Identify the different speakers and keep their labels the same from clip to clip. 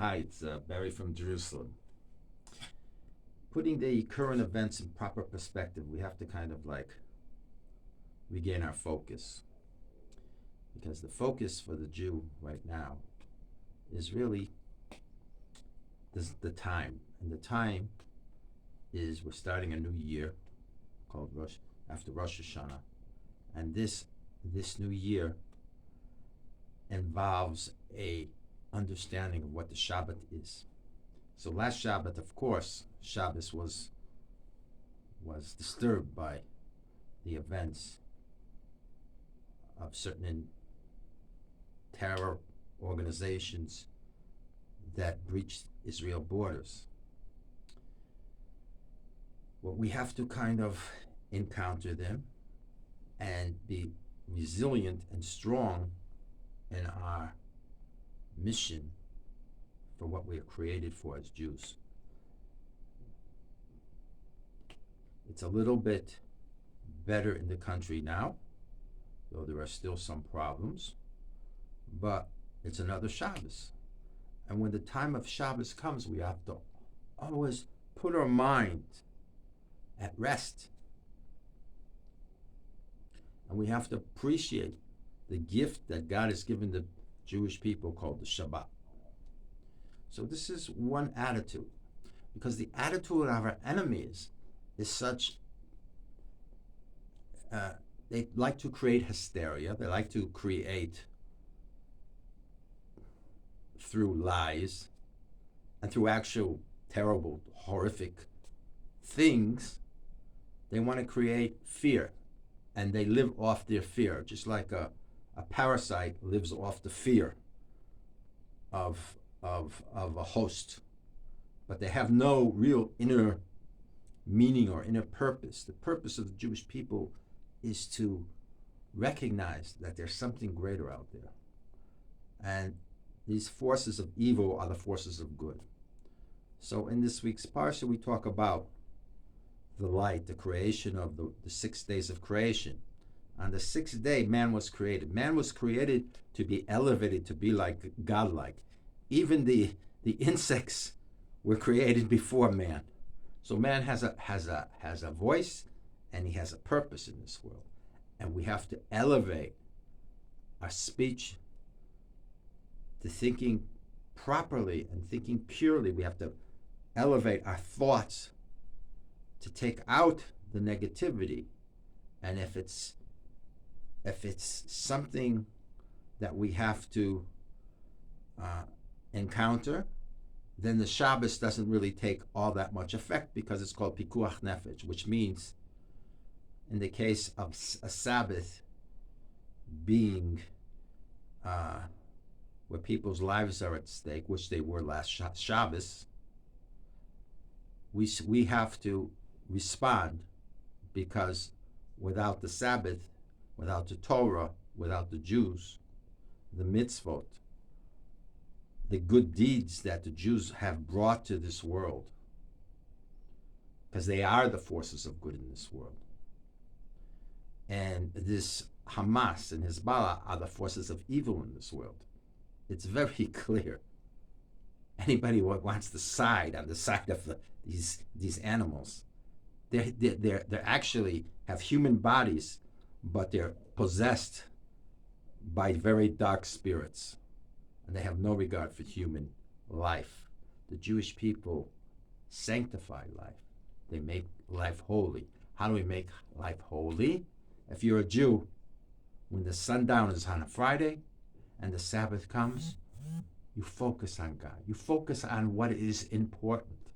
Speaker 1: Hi, it's Barry from Jerusalem. Putting the current events in proper perspective, we have to kind of like regain our focus. Because the focus for the Jew right now is really the time. And the time is we're starting a new year called after Rosh Hashanah. And this new year involves a understanding of what the Shabbat is. So last Shabbat, of course, Shabbos was disturbed by the events of certain terror organizations that breached Israel borders. Well, we have to kind of encounter them and be resilient and strong in our mission for what we are created for as Jews. It's a little bit better in the country now, though there are still some problems, but it's another Shabbos. And when the time of Shabbos comes, we have to always put our mind at rest. And we have to appreciate the gift that God has given the Jewish people called the Shabbat. So this is one attitude, because the attitude of our enemies is such, they like to create hysteria, they like to create through lies and through actual terrible, horrific things. They want to create fear, and they live off their fear, just like a parasite lives off the fear of a host. But they have no real inner meaning or inner purpose. The purpose of the Jewish people is to recognize that there's something greater out there. And these forces of evil are the forces of good. So in this week's parsha, we talk about the light, the creation of the 6 days of creation. On the 6th day, man was created. Man was created to be elevated, to be like godlike. Even the insects were created before man. So man has a voice, and he has a purpose in this world. And we have to elevate our speech to thinking properly and thinking purely. We have to elevate our thoughts to take out the negativity. And if it's something that we have to encounter, then the Shabbos doesn't really take all that much effect, because it's called pikuach nefesh, which means, in the case of a Sabbath being where people's lives are at stake, which they were last Shabbos, we have to respond, because without the Sabbath, without the Torah, without the Jews, the mitzvot, the good deeds that the Jews have brought to this world, because they are the forces of good in this world. And this Hamas and Hezbollah are the forces of evil in this world. It's very clear. Anybody who wants to side on the side of these animals, they actually have human bodies, but they're possessed by very dark spirits, and they have no regard for human life. The Jewish people sanctify life. They make life holy. How do we make life holy? If you're a Jew, when the sundown is on a Friday and the Sabbath comes, you focus on God. You focus on what is important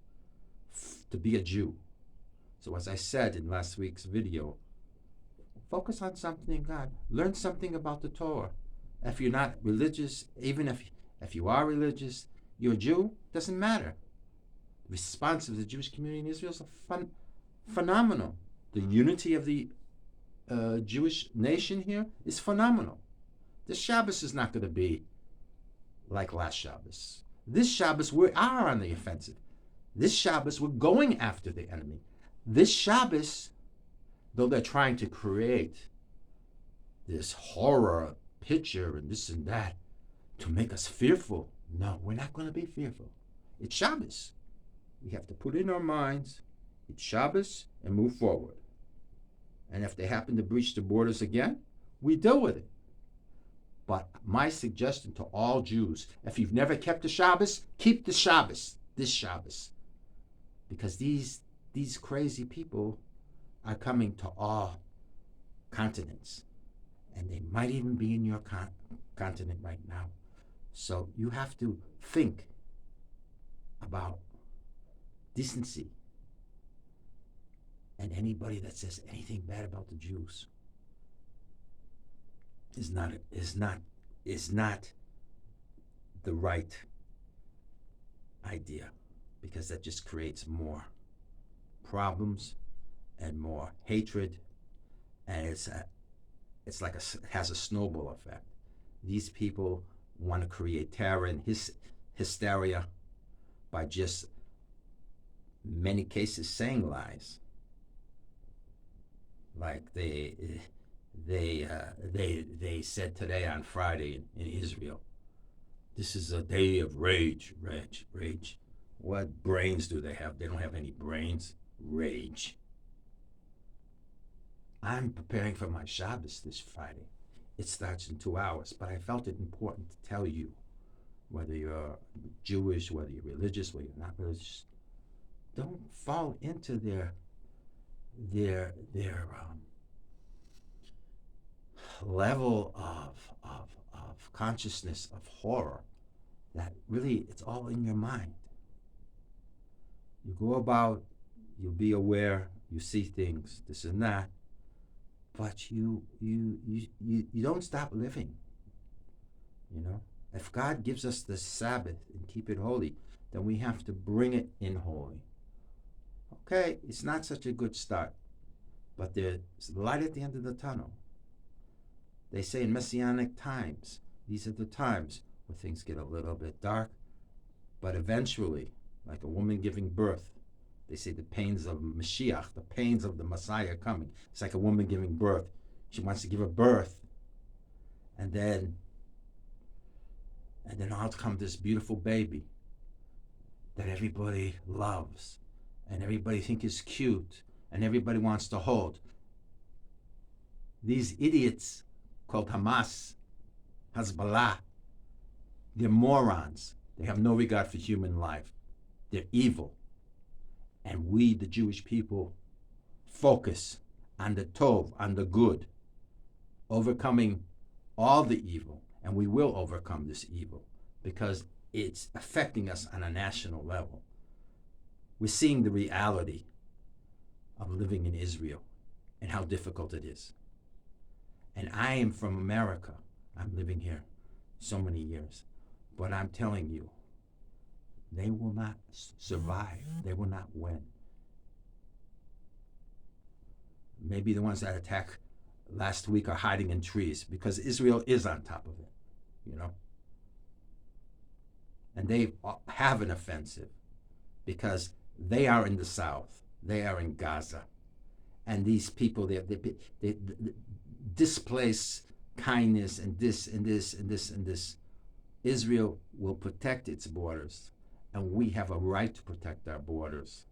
Speaker 1: to be a Jew. So as I said in last week's video, focus on something in God. Learn something about the Torah. If you're not religious, even if you are religious, you're a Jew, doesn't matter. The response of the Jewish community in Israel is phenomenal. The unity of the Jewish nation here is phenomenal. This Shabbos is not going to be like last Shabbos. This Shabbos, we are on the offensive. This Shabbos, we're going after the enemy. This Shabbos, though they're trying to create this horror picture and this and that to make us fearful, No, we're not going to be fearful. It's Shabbos. We have to put in our minds, it's Shabbos, and move forward. And if they happen to breach the borders again, we deal with it. But my suggestion to all Jews, if you've never kept the Shabbos, keep the Shabbos, this Shabbos. Because these crazy people are coming to all continents. And they might even be in your continent right now. So you have to think about decency. And anybody that says anything bad about the Jews is not the right idea, because that just creates more problems and more hatred, and it has a snowball effect. These people want to create terror and hysteria by just many cases saying lies, like they said today on Friday in Israel, this is a day of rage. What brains do they have? They don't have any brains. Rage. I'm preparing for my Shabbos this Friday. It starts in 2 hours, but I felt it important to tell you, whether you're Jewish, whether you're religious, whether you're not religious, don't fall into their level of consciousness of horror, that really it's all in your mind. You go about, you be aware, you see things, this and that, but you don't stop living. You know, if God gives us the Sabbath and keep it holy, then we have to bring it in holy. Okay, it's not such a good start, but there's light at the end of the tunnel. They say in Messianic times, these are the times where things get a little bit dark, but eventually, like a woman giving birth, they say the pains of Mashiach, the pains of the Messiah coming. It's like a woman giving birth. She wants to give a birth, and then out comes this beautiful baby that everybody loves, and everybody thinks is cute, and everybody wants to hold. These idiots called Hamas, Hezbollah, they're morons. They have no regard for human life. They're evil. And we, the Jewish people, focus on the tov, on the good, overcoming all the evil. And we will overcome this evil because it's affecting us on a national level. We're seeing the reality of living in Israel and how difficult it is. And I am from America. I'm living here so many years. But I'm telling you, they will not survive. They will not win. Maybe the ones that attacked last week are hiding in trees because Israel is on top of it, you know. And they have an offensive because they are in the south. They are in Gaza. And these people, they displace kindness and this and this and this and this. Israel will protect its borders, and we have a right to protect our borders.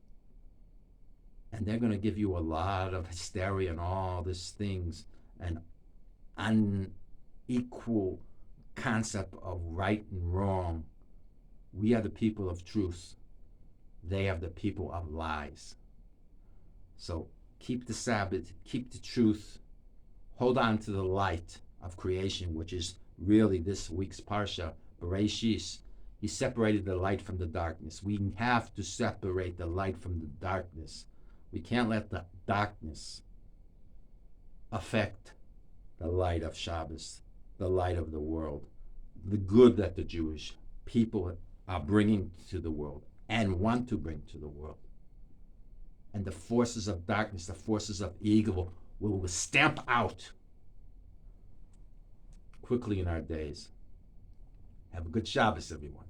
Speaker 1: And they're going to give you a lot of hysteria and all these things, and unequal concept of right and wrong. We are the people of truth. They are the people of lies. So keep the Sabbath, keep the truth, hold on to the light of creation, which is really this week's Parsha, Bereshis. He separated the light from the darkness. We have to separate the light from the darkness. We can't let the darkness affect the light of Shabbos, the light of the world, the good that the Jewish people are bringing to the world and want to bring to the world. And the forces of darkness, the forces of evil will stamp out quickly in our days. Have a good Shabbos, everyone.